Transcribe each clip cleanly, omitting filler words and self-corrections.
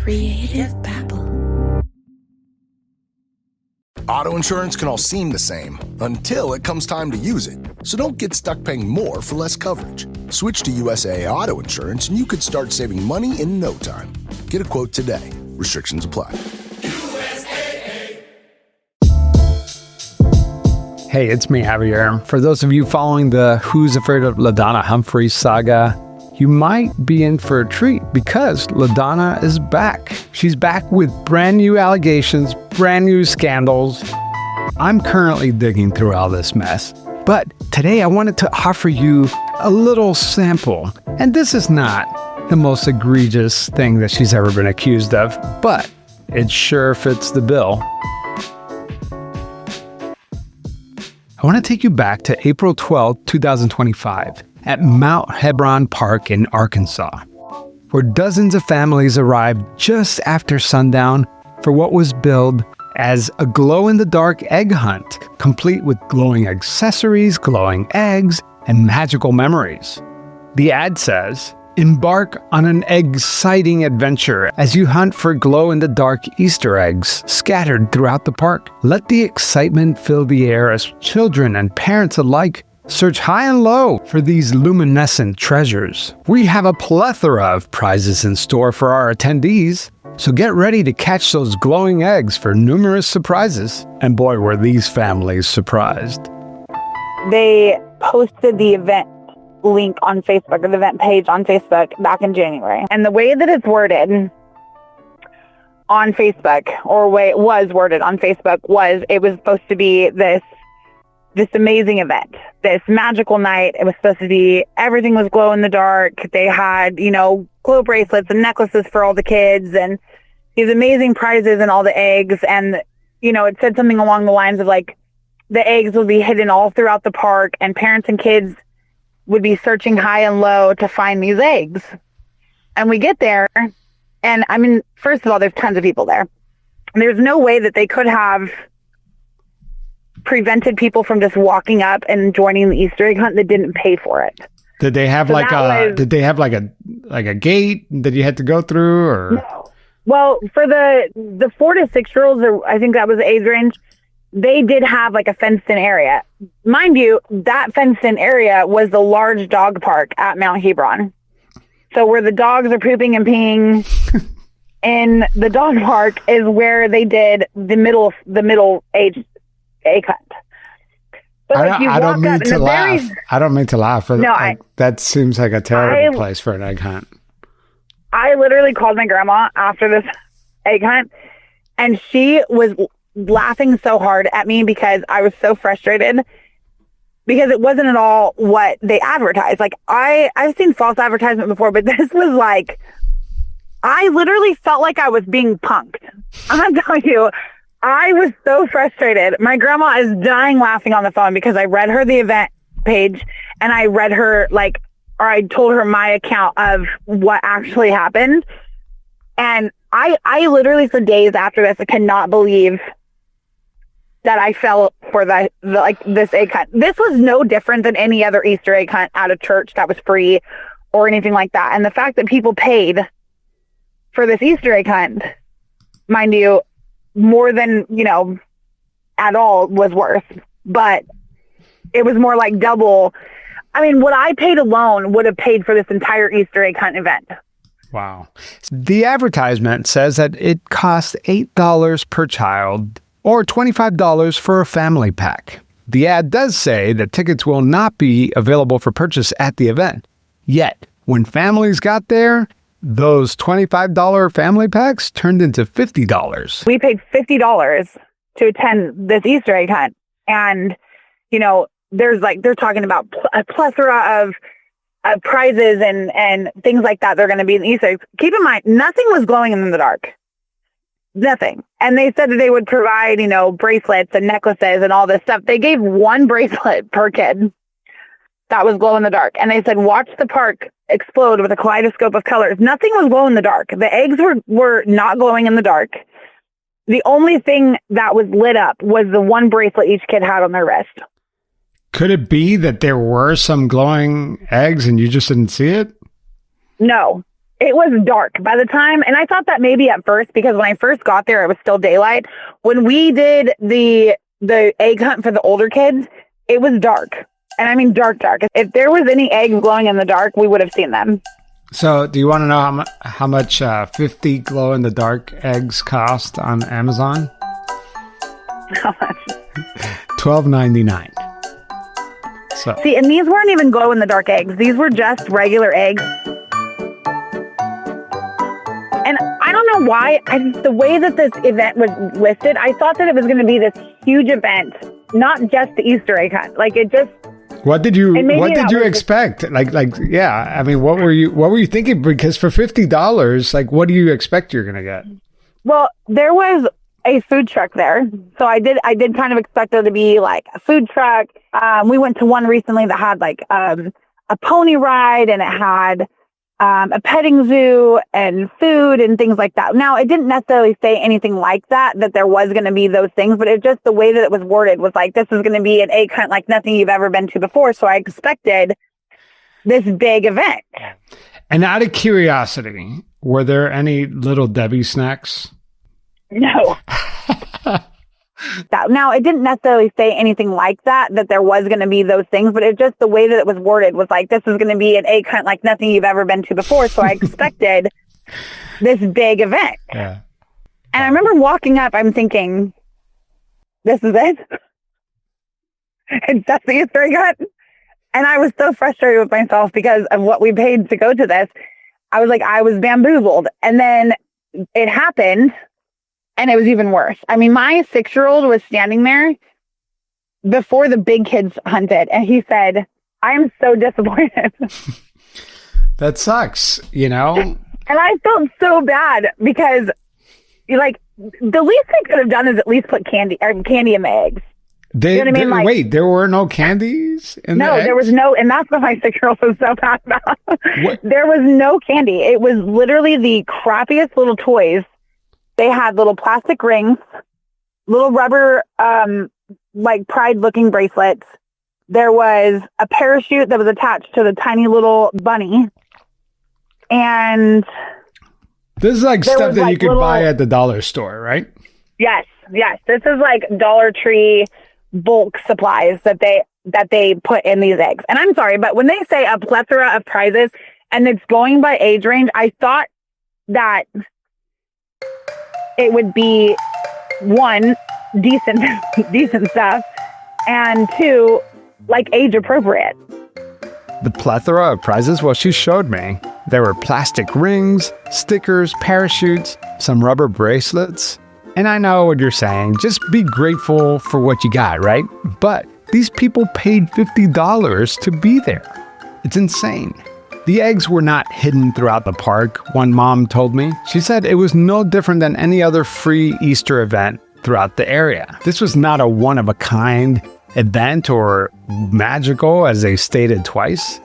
Creative babble. Auto insurance can all seem the same until it comes time to use it. So don't get stuck paying more for less coverage. Switch to USAA Auto Insurance and you could start saving money in no time. Get a quote today. Restrictions apply. Hey, it's me, Javier. For those of you following the Who's Afraid of LaDonna Humphrey saga, you might be in for a treat because LaDonna is back. She's back with brand new allegations, brand new scandals. I'm currently digging through all this mess, but today I wanted to offer you a little sample. And this is not the most egregious thing that she's ever been accused of, but it sure fits the bill. I want to take you back to April 12, 2025. At Mount Hebron Park in Arkansas, where dozens of families arrived just after sundown for what was billed as a glow-in-the-dark egg hunt, complete with glowing accessories, glowing eggs, and magical memories. The ad says, "Embark on an egg-citing adventure as you hunt for glow-in-the-dark Easter eggs scattered throughout the park. Let the excitement fill the air as children and parents alike search high and low for these luminescent treasures. We have a plethora of prizes in store for our attendees, so get ready to catch those glowing eggs for numerous surprises." And boy, were these families surprised. They posted the event link on Facebook, or the event page on Facebook, back in January. And the way that it's worded on Facebook, or way it was worded on Facebook, was it was supposed to be this amazing event, this magical night. It was supposed to be, everything was glow in the dark. They had, glow bracelets and necklaces for all the kids and these amazing prizes and all the eggs. And, it said something along the lines of like, the eggs would be hidden all throughout the park and parents and kids would be searching high and low to find these eggs. And we get there, and I mean, first of all, there's tons of people there. And there's no way that they could have prevented people from just walking up and joining the Easter egg hunt that didn't pay for it. Did they have like a gate that you had to go through, or? No. Well, for the 4 to 6 year olds, I think that was the age range, they did have like a fenced in area. Mind you, that fenced in area was the large dog park at Mount Hebron. So where the dogs are pooping and peeing in the dog park is where they did the middle age egg hunt. But I don't mean to laugh. I don't mean to laugh. That seems like a terrible place for an egg hunt. I literally called my grandma after this egg hunt, and she was laughing so hard at me because I was so frustrated because it wasn't at all what they advertised. Like I've seen false advertisement before, but this was like, I literally felt like I was being punked. I'm telling you, I was so frustrated. My grandma is dying laughing on the phone because I read her the event page and I read her I told her my account of what actually happened. And I literally for days after this, I cannot believe that I fell for this egg hunt. This was no different than any other Easter egg hunt at a church that was free or anything like that. And the fact that people paid for this Easter egg hunt, mind you, more than, at all was worse. But it was more like double. I mean, what I paid alone would have paid for this entire Easter egg hunt event. Wow. The advertisement says that it costs $8 per child or $25 for a family pack. The ad does say that tickets will not be available for purchase at the event. Yet, when families got there, those $25 family packs turned into $50. We paid $50 to attend this Easter egg hunt. And, they're talking about a plethora of prizes and things like that. They're going to be in the Easter eggs. Keep in mind, nothing was glowing in the dark. Nothing. And they said that they would provide, bracelets and necklaces and all this stuff. They gave one bracelet per kid that was glow in the dark. And they said, watch the park explode with a kaleidoscope of colors. Nothing was glow in the dark. The eggs were not glowing in the dark. The only thing that was lit up was the one bracelet each kid had on their wrist. Could it be that there were some glowing eggs and you just didn't see it? No. It was dark by the time, and I thought that maybe at first, because when I first got there, it was still daylight. When we did the egg hunt for the older kids, it was dark. And I mean dark. If there was any eggs glowing in the dark, we would have seen them. So do you want to know how much 50 glow-in-the-dark eggs cost on Amazon? How much? $12.99. So. See, and these weren't even glow-in-the-dark eggs. These were just regular eggs. And I don't know why, the way that this event was listed, I thought that it was going to be this huge event, not just the Easter egg hunt. Like, it just... What did you expect? Yeah. I mean, what were you thinking? Because for $50, like, what do you expect you're going to get? Well, there was a food truck there. So I did kind of expect there to be like a food truck. We went to one recently that had like a pony ride, and it had a petting zoo and food and things like that. Now, it didn't necessarily say anything like that there was going to be those things, but it just, the way that it was worded was like, this is going to be an egg hunt like nothing you've ever been to before. So I expected this big event. And out of curiosity, were there any Little Debbie snacks? No. Now, it didn't necessarily say anything like that there was going to be those things, but it just, the way that it was worded was like, this is going to be an egg hunt like nothing you've ever been to before. So I expected this big event. Yeah. And I remember walking up, I'm thinking, this is it? And that's the Easter egg hunt? And I was so frustrated with myself because of what we paid to go to this. I was like, I was bamboozled. And then it happened. And it was even worse. I mean, my 6-year-old was standing there before the big kids hunted, and he said, I'm so disappointed. That sucks, you know? And I felt so bad because, like, the least they could have done is at least put candy in the eggs. You know what I mean? Like, wait, there were no candies in the eggs? No, there was no, and that's what my 6-year-old was so bad about. What? There was no candy. It was literally the crappiest little toys. They had little plastic rings, little rubber, like pride-looking bracelets. There was a parachute that was attached to the tiny little bunny. And this is like stuff that you could buy at the dollar store, right? Yes. This is like Dollar Tree bulk supplies that they put in these eggs. And I'm sorry, but when they say a plethora of prizes and it's going by age range, I thought that it would be, one, decent stuff, and two, like age appropriate. The plethora of prizes? Well, she showed me. There were plastic rings, stickers, parachutes, some rubber bracelets. And I know what you're saying. Just be grateful for what you got, right? But these people paid $50 to be there. It's insane. The eggs were not hidden throughout the park, one mom told me. She said it was no different than any other free Easter event throughout the area. This was not a one-of-a-kind event or magical, as they stated twice.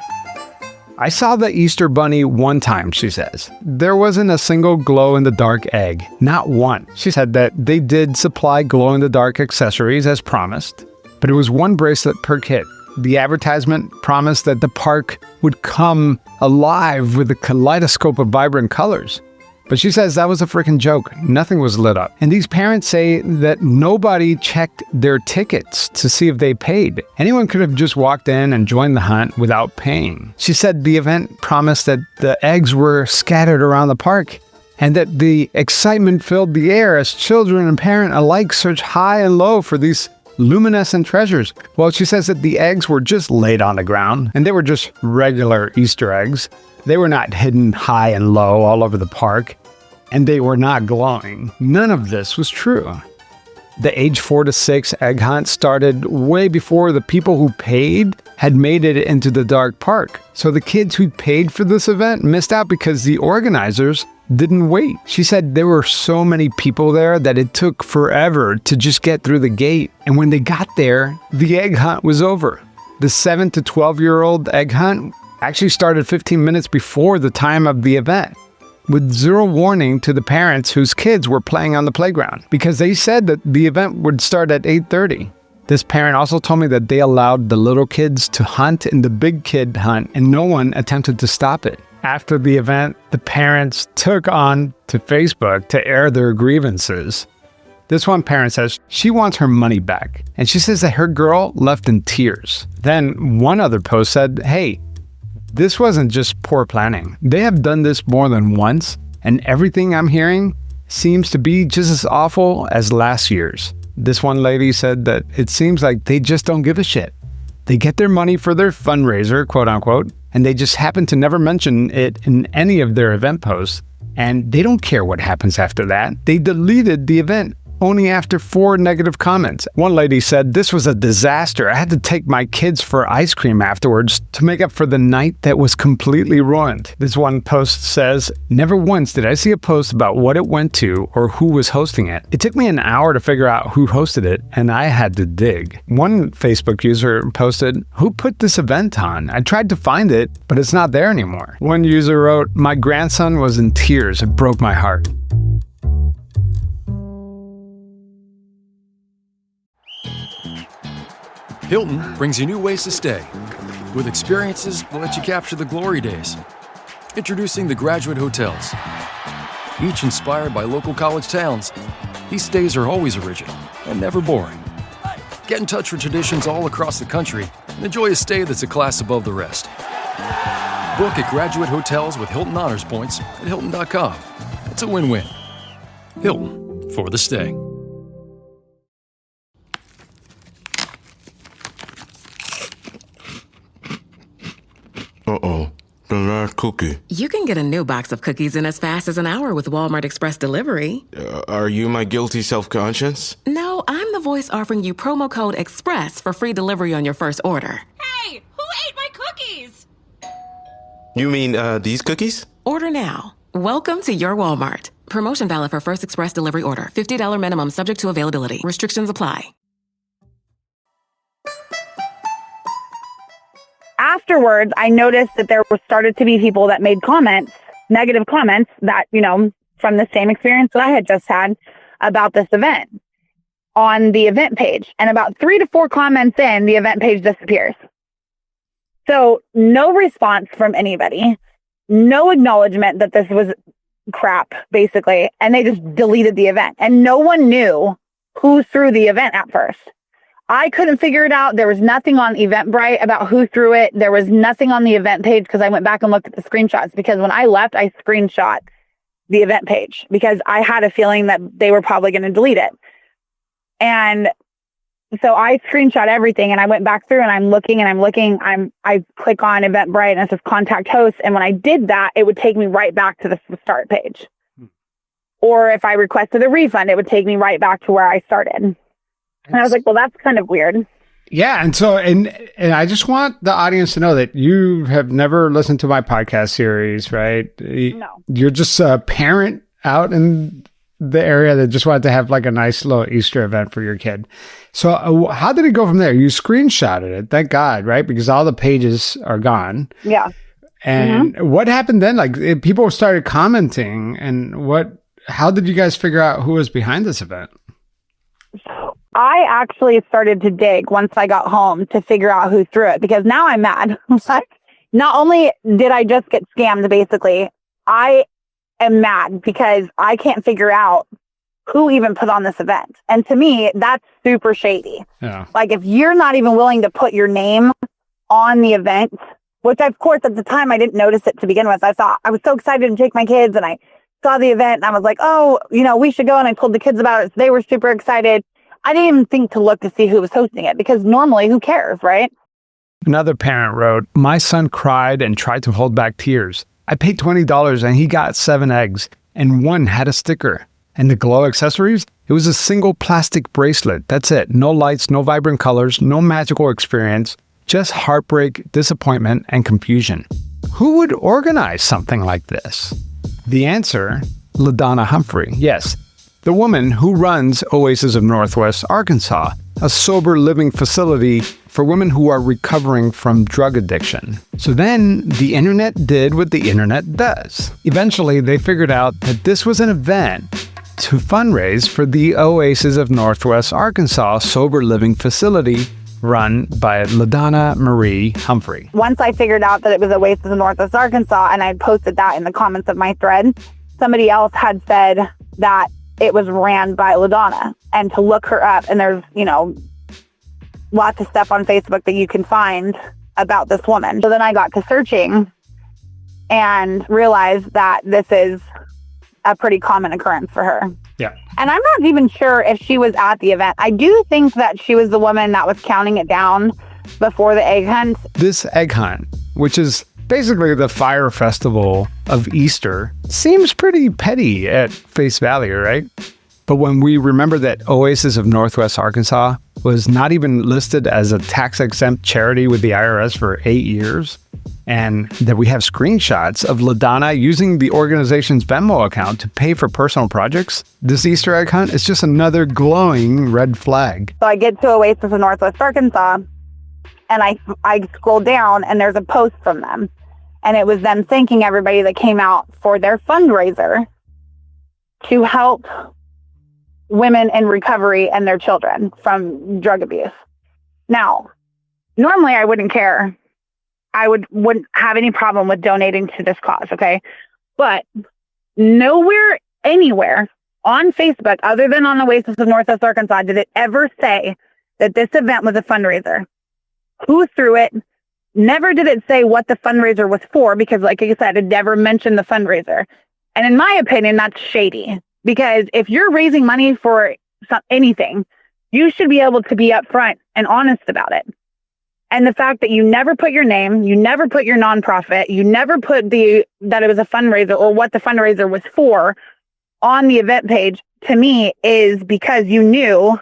I saw the Easter bunny one time, she says. There wasn't a single glow-in-the-dark egg, not one. She said that they did supply glow-in-the-dark accessories as promised, but it was one bracelet per kid. The advertisement promised that the park would come alive with a kaleidoscope of vibrant colors. But she says that was a freaking joke. Nothing was lit up. And these parents say that nobody checked their tickets to see if they paid. Anyone could have just walked in and joined the hunt without paying. She said the event promised that the eggs were scattered around the park and that the excitement filled the air as children and parents alike searched high and low for these luminescent treasures. Well, she says that the eggs were just laid on the ground, and they were just regular Easter eggs. They were not hidden high and low all over the park, and they were not glowing. None of this was true. The age 4 to 6 egg hunt started way before the people who paid had made it into the dark park. So the kids who paid for this event missed out because the organizers didn't wait. She said there were so many people there that it took forever to just get through the gate. And when they got there, the egg hunt was over. The 7 to 12-year-old egg hunt actually started 15 minutes before the time of the event, with zero warning to the parents whose kids were playing on the playground, because they said that the event would start at 8:30. This parent also told me that they allowed the little kids to hunt in the big kid hunt and no one attempted to stop it. After the event, the parents took on to Facebook to air their grievances. This one parent says she wants her money back, and she says that her girl left in tears. Then one other post said, hey, this wasn't just poor planning. They have done this more than once, and everything I'm hearing seems to be just as awful as last year's. This one lady said that it seems like they just don't give a shit. They get their money for their fundraiser, quote unquote, and they just happen to never mention it in any of their event posts. And they don't care what happens after that. They deleted the event only after 4 negative comments. One lady said, this was a disaster. I had to take my kids for ice cream afterwards to make up for the night that was completely ruined. This one post says, never once did I see a post about what it went to or who was hosting it. It took me an hour to figure out who hosted it, and I had to dig. One Facebook user posted, who put this event on? I tried to find it, but it's not there anymore. One user wrote, my grandson was in tears. It broke my heart. Hilton brings you new ways to stay, with experiences that let you capture the glory days. Introducing the Graduate Hotels. Each inspired by local college towns, these stays are always original and never boring. Get in touch with traditions all across the country and enjoy a stay that's a class above the rest. Book at Graduate Hotels with Hilton Honors Points at Hilton.com. It's a win-win. Hilton, for the stay. Uh-oh, the last cookie. You can get a new box of cookies in as fast as an hour with Walmart Express Delivery. Are you my guilty self-conscience? No, I'm the voice offering you promo code EXPRESS for free delivery on your first order. Hey, who ate my cookies? You mean, these cookies? Order now. Welcome to your Walmart. Promotion valid for first express delivery order. $50 minimum subject to availability. Restrictions apply. Afterwards, I noticed that there were started to be people that made comments, negative comments that, from the same experience that I had just had about this event on the event page. And about 3 to 4 comments in, the event page disappears. So no response from anybody, no acknowledgement that this was crap, basically. And they just deleted the event. And no one knew who threw the event at first. I couldn't figure it out. There was nothing on Eventbrite about who threw it. There was nothing on the event page because I went back and looked at the screenshots, because when I left, I screenshot the event page because I had a feeling that they were probably going to delete it. And so I screenshot everything and I went back through and I'm looking. I click on Eventbrite and it says contact host. And when I did that, it would take me right back to the start page. Or if I requested a refund, it would take me right back to where I started. And I was like, well, that's kind of weird. Yeah. And so, and I just want the audience to know that you have never listened to my podcast series, right? No. You're just a parent out in the area that just wanted to have like a nice little Easter event for your kid. So how did it go from there? You screenshotted it. Thank God, right? Because all the pages are gone. Yeah. And what happened then? Like people started commenting, and how did you guys figure out who was behind this event? I actually started to dig once I got home to figure out who threw it, because now I'm mad. Not only did I just get scammed, basically, I am mad because I can't figure out who even put on this event. And to me, that's super shady. Yeah. Like if you're not even willing to put your name on the event, which of course at the time I didn't notice it to begin with. I was so excited to take my kids and I saw the event and I was like, oh, we should go. And I told the kids about it. So they were super excited. I didn't even think to look to see who was hosting it, because normally who cares, right? Another parent wrote, my son cried and tried to hold back tears. I paid $20 and he got 7 eggs and 1 had a sticker. And the glow accessories, it was a single plastic bracelet. That's it. No lights, no vibrant colors, no magical experience, just heartbreak, disappointment, and confusion. Who would organize something like this? The answer, LaDonna Humphrey. Yes, the woman who runs Oasis of Northwest Arkansas, a sober living facility for women who are recovering from drug addiction. So then the internet did what the internet does. Eventually, they figured out that this was an event to fundraise for the Oasis of Northwest Arkansas sober living facility run by LaDonna Marie Humphrey. Once I figured out that it was Oasis of Northwest Arkansas and I posted that in the comments of my thread, somebody else had said that it was ran by LaDonna and to look her up. And there's, lots of stuff on Facebook that you can find about this woman. So then I got to searching and realized that this is a pretty common occurrence for her. Yeah. And I'm not even sure if she was at the event. I do think that she was the woman that was counting it down before the egg hunt. This egg hunt, which is basically the FYRE Festival of Easter, seems pretty petty at face value, right? But when we remember that Oasis of Northwest Arkansas was not even listed as a tax-exempt charity with the IRS for 8 years, and that we have screenshots of LaDonna using the organization's Venmo account to pay for personal projects, this Easter egg hunt is just another glowing red flag. So I get to Oasis of Northwest Arkansas, and I scroll down, and there's a post from them. And it was them thanking everybody that came out for their fundraiser to help women in recovery and their children from drug abuse. Now, normally I wouldn't care. I wouldn't have any problem with donating to this cause, okay? But nowhere, anywhere on Facebook, other than on Oasis of Northwest Arkansas, did it ever say that this event was a fundraiser. Who threw it? Never did it say what the fundraiser was for, because like I said, it never mentioned the fundraiser. And in my opinion, that's shady. Because if you're raising money for anything, you should be able to be upfront and honest about it. And the fact that you never put your name, you never put your nonprofit, you never put that it was a fundraiser or what the fundraiser was for on the event page, to me, is because you knew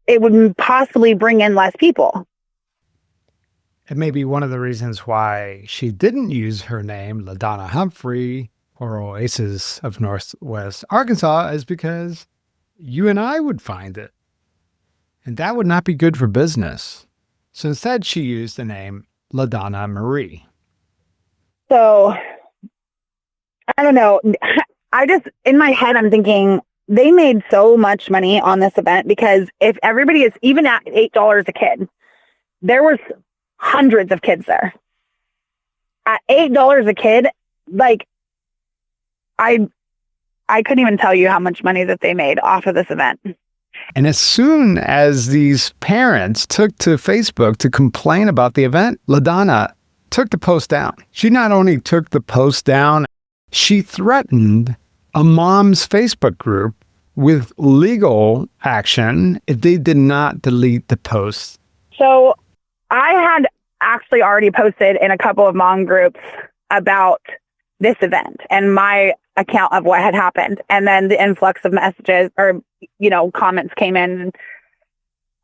it would possibly bring in less people. It may be one of the reasons why she didn't use her name, LaDonna Humphrey, or Oasis of Northwest Arkansas, is because you and I would find it. And that would not be good for business. So instead, she used the name LaDonna Marie. So, I don't know. In my head, I'm thinking they made so much money on this event, because if everybody is even at $8 a kid, there was hundreds of kids there. At $8 a kid, like, I couldn't even tell you how much money that they made off of this event. And as soon as these parents took to Facebook to complain about the event, LaDonna took the post down. She not only took the post down, she threatened a mom's Facebook group with legal action if they did not delete the post. So I had actually already posted in a couple of mom groups about this event and my account of what had happened. And then the influx of messages or, comments came in.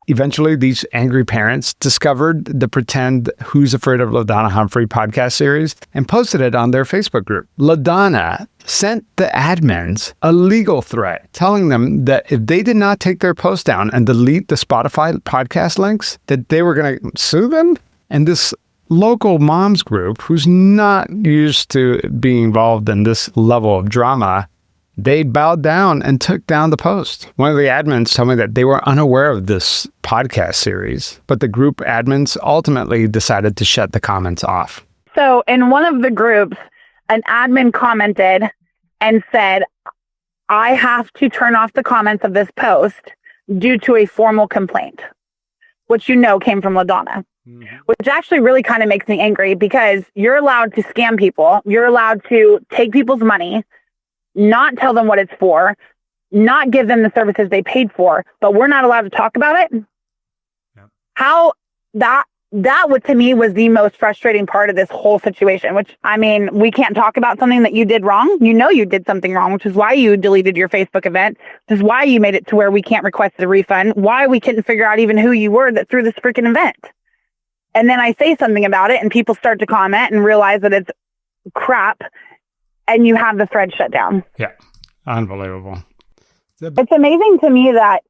Eventually, these angry parents discovered the pretend Who's Afraid of LaDonna Humphrey podcast series and posted it on their Facebook group. LaDonna sent the admins a legal threat telling them that if they did not take their post down and delete the Spotify podcast links, that they were going to sue them. And this local moms group, who's not used to being involved in this level of drama, they bowed down and took down the post. One of the admins told me that they were unaware of this podcast series, but the group admins ultimately decided to shut the comments off. So in one of the groups, an admin commented and said, I have to turn off the comments of this post due to a formal complaint, which came from LaDonna. Mm-hmm. Which actually really kind of makes me angry, because you're allowed to scam people. You're allowed to take people's money, not tell them what it's for, not give them the services they paid for, but we're not allowed to talk about it. Yep. How that to me was the most frustrating part of this whole situation, which, we can't talk about something that you did wrong. You did something wrong, which is why you deleted your Facebook event, which is why you made it to where we can't request a refund, why we couldn't figure out even who you were that threw this freaking event. And then I say something about it and people start to comment and realize that it's crap, and you have the thread shut down. Yeah. Unbelievable. It's amazing to me that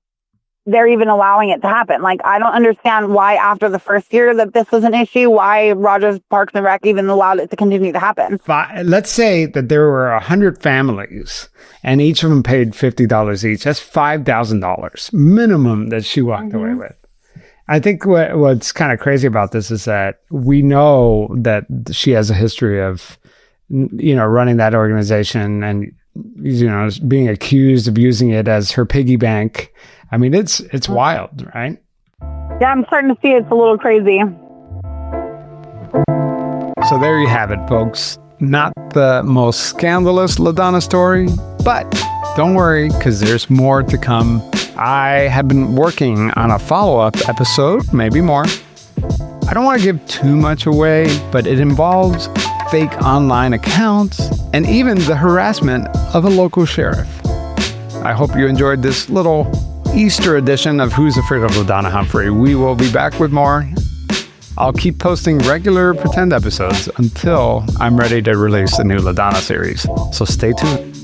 they're even allowing it to happen. Like, I don't understand why after the first year that this was an issue, why Rogers Parks and Rec even allowed it to continue to happen. Let's say that there were 100 families and each of them paid $50 each. That's $5,000 minimum that she walked away with. I think what's kind of crazy about this is that we know that she has a history of, running that organization and, being accused of using it as her piggy bank. I mean, it's wild, right? Yeah, I'm starting to see it's a little crazy. So there you have it, folks. Not the most scandalous LaDonna story, but don't worry, because there's more to come. I have been working on a follow-up episode, maybe more. I don't want to give too much away, but it involves fake online accounts and even the harassment of a local sheriff. I hope you enjoyed this little Easter edition of Who's Afraid of LaDonna Humphrey. We will be back with more. I'll keep posting regular pretend episodes until I'm ready to release the new LaDonna series. So stay tuned.